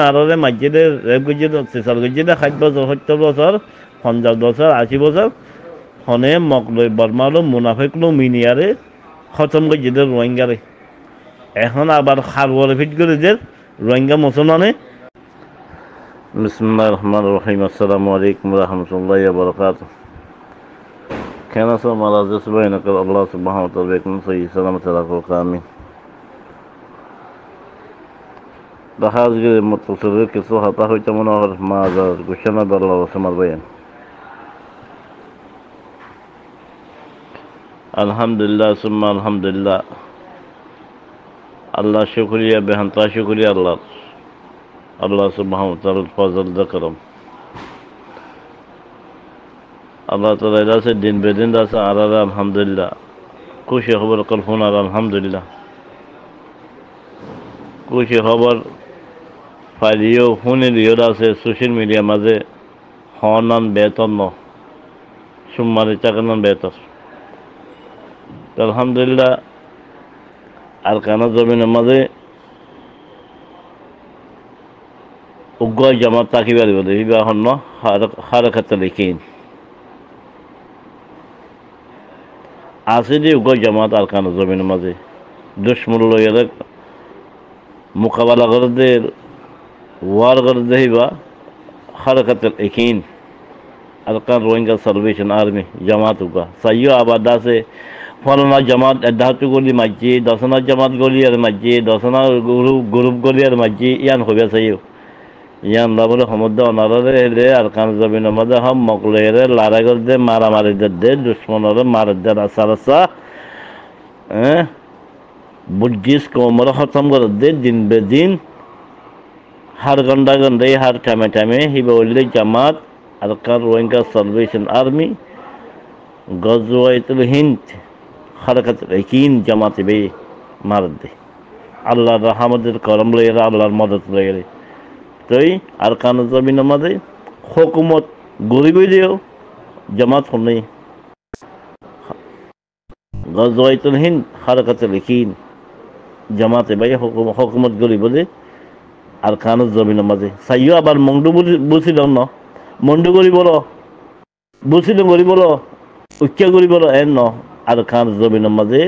আররে মসজিদে rape গজিদ sisal গজিদে 60 বছর 70 বছর 50 বছর 80 বছর হনে মকলই বর্মালো মুনাফিকলো মিনিয়ারে খতম গজিদের রোহিঙ্গারে এখন আবার খারবরে ফিট করে যে রোহিঙ্গা মুসলমানে বিসমিল্লাহির রহমানির রহিম আসসালামু আলাইকুম ওয়া রাহমাতুল্লাহি ওয়া বারাকাতুহু কেন সো মারাজ সুবহানাকা আল্লাহ সুবহানাহু ওয়া তাআলা বেকুম সহি সালামত রাখো আমিন আজকে মুতসিলের কিছু হাতা হইতে মনে হয় মাজার ঘোষণা দল্লা ওসমার বয়ান আলহামদুলিল্লাহ সুম্মা আলহামদুলিল্লাহ আল্লাহ শুকরিয়া বেহান্তা শুকরিয়া আল্লাহ সুবহানাহু ওয়া তাআলার ফজল দা করম আল্লাহ তাআলা রাসে দিন বেদিন রাসে আলাদা আলহামদুলিল্লাহ খুশি খবর কলফুনার আলহামদুলিল্লাহ খুশি খবর ফাইলিও হুনিলিও আছে সোশ্যাল মিডিয়া মাঝে হনান বেতন ন সুম্মারি চাকানান বেতন আলহামদুলিল্লাহ আর কানা জমিনের মাঝে উগ্র জামাত তাকি বাড়ি বলে হিবা হন্য হারাকাতে লিখিন আছে যে উগ্র জামাত আর কানা জমিনের মাঝে দুশ্মন লইয়ারে মোকাবেলা করে দে ওয়ার করে দে হিবা হারাকাতে লিখিন আর কান রোহিঙ্গা সালভেশন আর্মি জামাত উগা সাইও আবাদ আছে ফলনা জামাত এদাহতু গলি মাঝি দশনা জামাত গলি আর মাঝি দশনা গ্রুপ গলি আর মাঝি ইয়ান হবে চাইও ইয়ান লাবলে সমুদ্র অনারে হেলে আর কান জমিন মাঝে হম মকলেরে লড়াই করে দে মারামারি দে দুশ্মনরে মারে দে রাসা বুদ্ধিস কোমর খতম করে দে দিন বে দিন হার গন্ডা গন্ডে হার টাইমে টাইমে হিবা উল্লে জামাত আর কান রোহিঙ্গা সালভেশন আর্মি গজওয়াইতুল হিন্দ হারকাত কিন জামাতে বে মার দে আল্লাহর রহমতের করম লইরে আল্লাহর মদত লইরে তাই আর কান জমিনের মাঝে হুকুমত গরিবই দিও জামাত হনে গজওয়াইতুল হিন্দ হারকাত কিন জামাতে বে হুকুমত গরিব দে আর কান জমিনের মাঝে সাইও আবার মন্ডু বুঝিল ন মন্ডু গরিব বুঝিল গরিব উচ্চা গরিব এন ন আর খান জমিনের মাঝে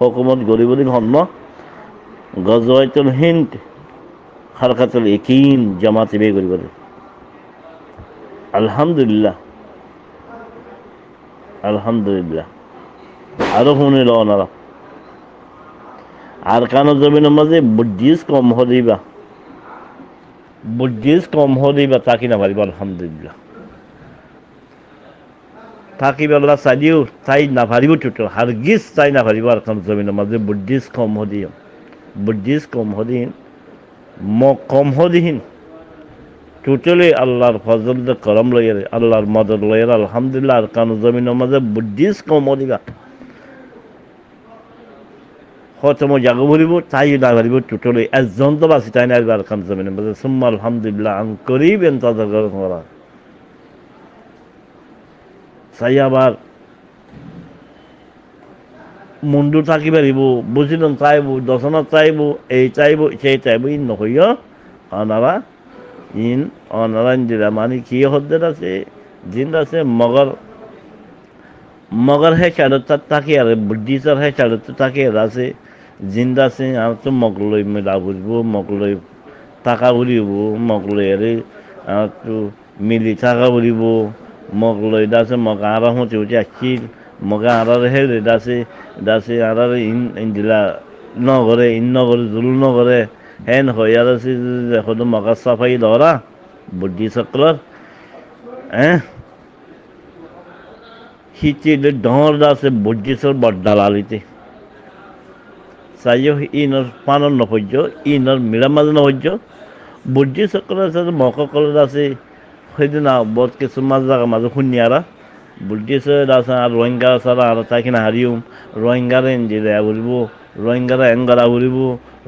হুকুমত গরিবদিন হন গজওয়াইতুল হিন্দ হারকাতুল ইকিন জামাতে বে গরিব আলহামদুলিল্লাহ আলহামদুলিল্লাহ আরো শুনিল ওনারা আর খান জমিনের মাঝে বুদ্ধিস কম হদিবা তাকি না পারিব আলহামদুলিল্লাহ থাকি বেলা চাইও চাই নাভারিব টোটেল হারগিজ চাই নাভারিব আর কান জমিনের মাঝে বুদ্ধিস কম হদিহীন টোটালি আল্লাহর ফজল করম লইয়ারে আল্লাহর মদত লইয়ারে আলহামদুলিল্লাহ আর কান জমিনের মাঝে বুদ্ধিস কম হদিবা হয়তো জাগো ভরিব তাই না ভারিব টোটালি একজন তো বাঁচি তাই না আর কান জমিনের মাঝে সুম্মা আলহামদুলিল্লাহ আং করিব এন্তাজার করা চাই আবার মুন্ডু থাকি পারিব বুঝিলেন চাইব দশনা চাইব এই চাইব সেই চাইব ইন নহইয় অনারা ইন্দিরা মানে কি হদ্দের আছে জিন্দ আছে মগর হে চাড়ত থাকি আর বুদ্ধিসর হে চাড়ত থাকি আর আছে জিন্দ আছে আর তো মগলই মেলা বুঝব মগলই টাকা বুড়িব মগলই আরে আর তো মিলি টাকা বুড়িব মগলই দাসে মগা আরা হতে হতে আসছিল মগা আরার হেরে দাসে আরার ইন্দিলা নগরে জুল নগরে হেন হয়ে আর এখন মগা সাফাই ধরা বুদ্ধি চক্রর হিচিলে ডর দাসে বুদ্ধি চর বড্ডালালিতে চাইও ইনর পানর নপর্য ইনর মিরামাজ নপর্য বুদ্ধি চক্র আছে মককলের আছে সেইদিন বহুত কিছু জায়গা মাঝে শুনিয়ারা বুদ্ধিছে আছে আর রোহিঙ্গা ছাড়া আর তাই কিনা হারিও রোহিঙ্গারে ইন্দিরা ঘুরিব রোহিঙ্গারা এঙ্গারা ঘুরিব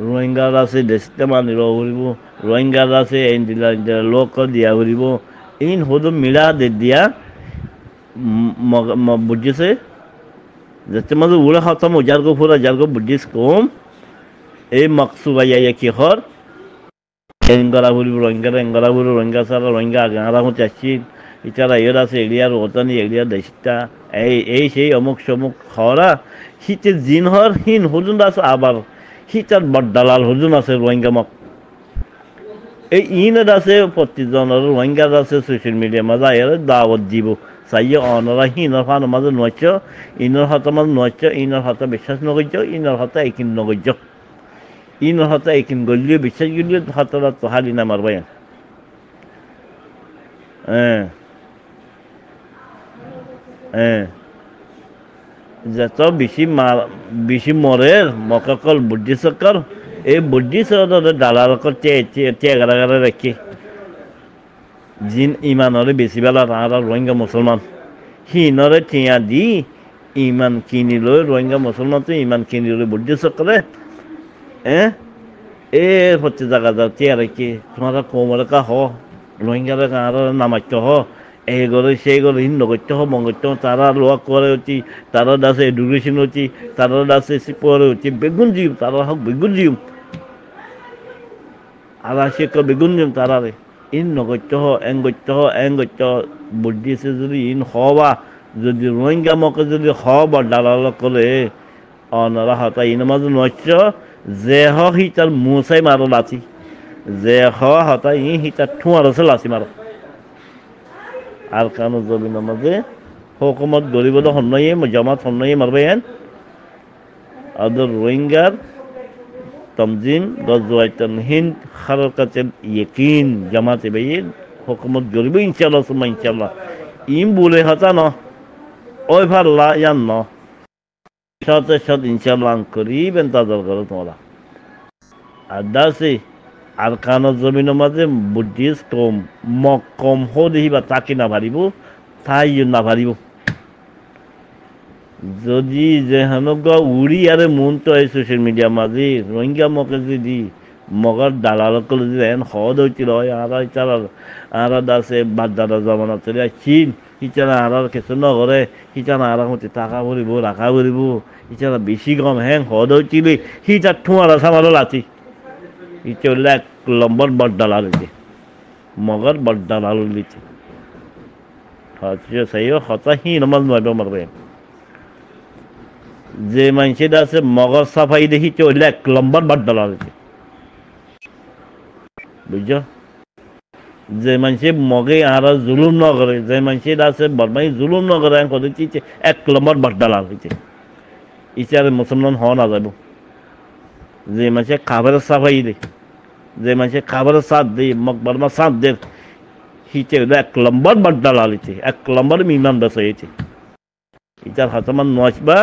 রোহিঙ্গার আছে দেশতে মানির ঘুরিব রোহিঙ্গার আছে ইন্দিরা লোক দিয়া ঘুরিব ইন হদু মিলা দিয়া বুদ্ধিছে যেতে মাঝে উড়ে খতম যারগো ফুরা যারগো বুদ্ধিস কম এই মকসুবাইয়া কিহর এঙ্গরা ঘুরিব রোহিঙ্গা ঘুরি রোহিঙ্গা ছাড়া রোহিঙ্গা গাঁরা হচ্ছে আসছি এছাড়া এর আছে এরিয়ার ওতানি এরিয়ার দেশটা এই সেই অমুক সমুক হরা হিতে জিন হর হিন হুজুন আছে আবার হিতার বড্ডালাল হুজুন আছে রোহিঙ্গা মক এই ইনের আছে প্রতিজনের রোহিঙ্গার আছে সোশ্যাল মিডিয়া মাঝে এর দাওয়াত দিব চাইয়ে অনরা হিনর ফান মাঝে নচ ইনর হাতে মাঝে নচ ইনর হাতে বিশ্বাস নগর্য ইনর হাতে একিন নগর্য ইনর হাতে একিন গলিয়ে বিশ্বাস গলিয়ে হাতরা তো হালি না মারবাই হ্যাঁ হ্যাঁ যত বেশি মরে মকাকল বুদ্ধি চক্কর এই বুদ্ধি চক্কর দালালকর চেগারা রাখি জিন ইমানরে বেশি বেলা আর রোহিঙ্গা মুসলমান হিনরে টিয়া দি ইমান কিনি লৈ রোহিঙ্গা মুসলমান তো ইমান কিনি লৈ বুদ্ধি চক্করে এ হচ্ছে জায়গা যা টিয়া রাখি তোমার কোমরে কা হ রোহিঙ্গারে আর নামাচ্য হ এই করে সেই করে হিন্দ করতে হোক মঙ্গলতে তারা লোয়া করে হচ্ছি তারা দাসে এডুকেশন হচ্ছি তারা দাসে পরে হচ্ছে বেগুন জিম তারা হোক বেগুন জিম আর সে বেগুন জিম তারা রে ইন নগত্য হ এং গত্য বুদ্ধিছে যদি ইন হবা যদি রোহিঙ্গা মকে যদি হবা দালাল করে অনারা হতা ইন মাঝে নচ্য যে হি তার মুসাই মারো লাচি যে হতা হি তার ঠুয়ার আছে লাচি মারো আর কানো জমিন মাঝে হুকুমত গরিব হন্নয়ে জামাত হন্নয়ে মারবেন আদর রোহিঙ্গার তমজিম গজওয়াইতান হিন্দ হারকাতের ইয়েকিন জামাতে বেয়ে হুকুমত গরিব ইনশাআল্লাহ সুমা ইনশাআল্লাহ ইম বলে হাতা ন ওই ফাল্লা ইয়ান ন সাথে সাথে ইনশাআল্লাহ করিবেন তাদের করে তোমরা আর দাসে আর কানোর জমিনের মাঝে বুদ্ধিস কম হো দেখিবা তাকে না ভারিব তাই না ভারিব যদি যে হেনকা উড়ি আরে মন তো এই সোশ্যাল মিডিয়া মাঝে রোহিঙ্গা মকে যদি মগর দালালক যদি এন হদ হইছিল আর দাসে বাদ্দারা জমানা চলে চীন ইচারা আর কিছু নগরে ইচারা আর মতে টাকা ভরিব রাখা ভরিব ইচারা বেশি কম হ্যাং হদ হইছিল সিটার ঠুয়ারা সামালো লাচি ইচ্ছে হলে এক লম্বর বড় দালাল হইছে মগর বড় দালাল হইছে হচ্ছে সেই হতা হিন মাল নয় মারবে যে মানুষের আছে মগজ সাফাই দেখি চলে এক লম্বর বড় দালাল হইছে বুঝছো যে মানুষে মগে আর জুলুম ন করে যে মানুষের আছে বরমাই জুলুম ন করে কত এক লম্বর বড় দালাল হইছে ইচারে মুসলমান হওয়া না যাব যে মানুষে খাবারের সাফাই দে যে মানুষে খাবারের সাথ দে মকবরমা সাথ দে হিচে এক লম্বর বড় দালাল হইছে এক লম্বর মিমান বেস হয়েছে ইটার হাতমান নচবা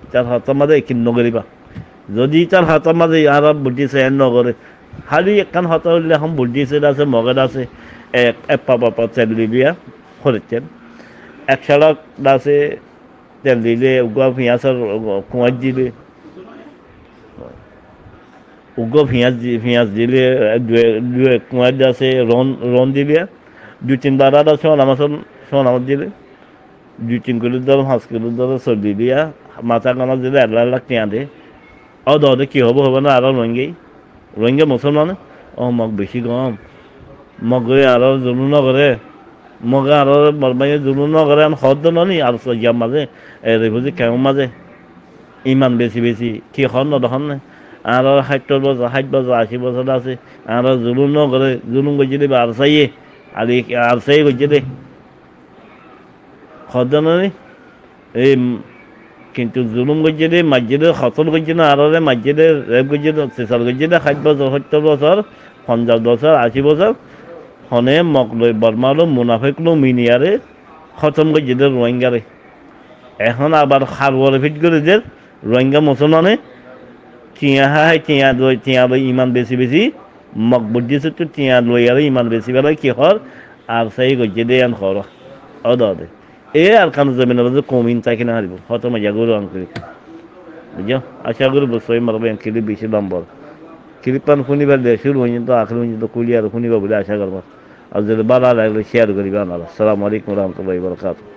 ইটার হাতের মাঝে একিন নগরিবা যদি ইটার হাতের মাঝে আর বুদ্ধিছে এন নগরে খালি একখান হাত হলে এখন বুদ্ধিছে আছে মগের আছে এক পাপা তেল দিলিয়া খরিতেন এক সালাক আছে তেল দিলে উগা পিঁয়াজের কুঁয়ার দিলে উগো পিঁয়াজ দিলে কুঁয়ার আছে রন দিলে 2-3 বার আছে সোনামাত দিলে 2-3 কিলো দর 5 কিলো দর সবজি দিয়া মাথা কানা দিলে 1 লাখ টিয়া দে দে কি হবে না আর রোহিঙ্গা মুসলমান মগ বেশি কম মগে আর জুলুম নকৰে মগে আর বরমাইয়ে জুলুম নকৰে সদ্য ননি আর ইয়ার মাঝে রেফিউজি ক্যাম্পের মাঝে ইমান বেশি কি খন নদখন নাই আর 70 বছর 80 বছর আছে আর জুলুম নকৰে জুলুম করছে দেবে আর চাই করছে দে সদ্য ননি এই কিন্তু জুলুম করছে দে মসজিদে খতল করছে না আর মসজিদে রেপ করছে চেষ্টা করছে দে 60 বছর 70 বছর 50 বছর 80 বছর হনে মক লই বর্মালো মুনাফিক লো মিনিয়ারে খতম করছে দে রোহিঙ্গারে এখন আবার খারবরে ফিট করে দে রোহিঙ্গা মুসলমানে টিয়া লই ইমান বেশি মক বুদ্ধিছে তো টিয়া লই আর ইমান বেশি বেলা কি হর আর সেই করছে দে আন খর দে আর কানো জমিনের মাঝে কমিন চাকি না হারিব হয়তো মজা করে আনকরি বুঝছো আশা করি বসই মারবে কিলি বেশি নম্বর কিলিপান শুনিবার দে শুরু পর্যন্ত আখরি পর্যন্ত কুলি আর শুনিবা বলে আশা করবো আর যদি ভালো লাগলে শেয়ার করিবা আসসালামু আলাইকুম রহমতুল্লাহি ওয়া বারাকাতুহু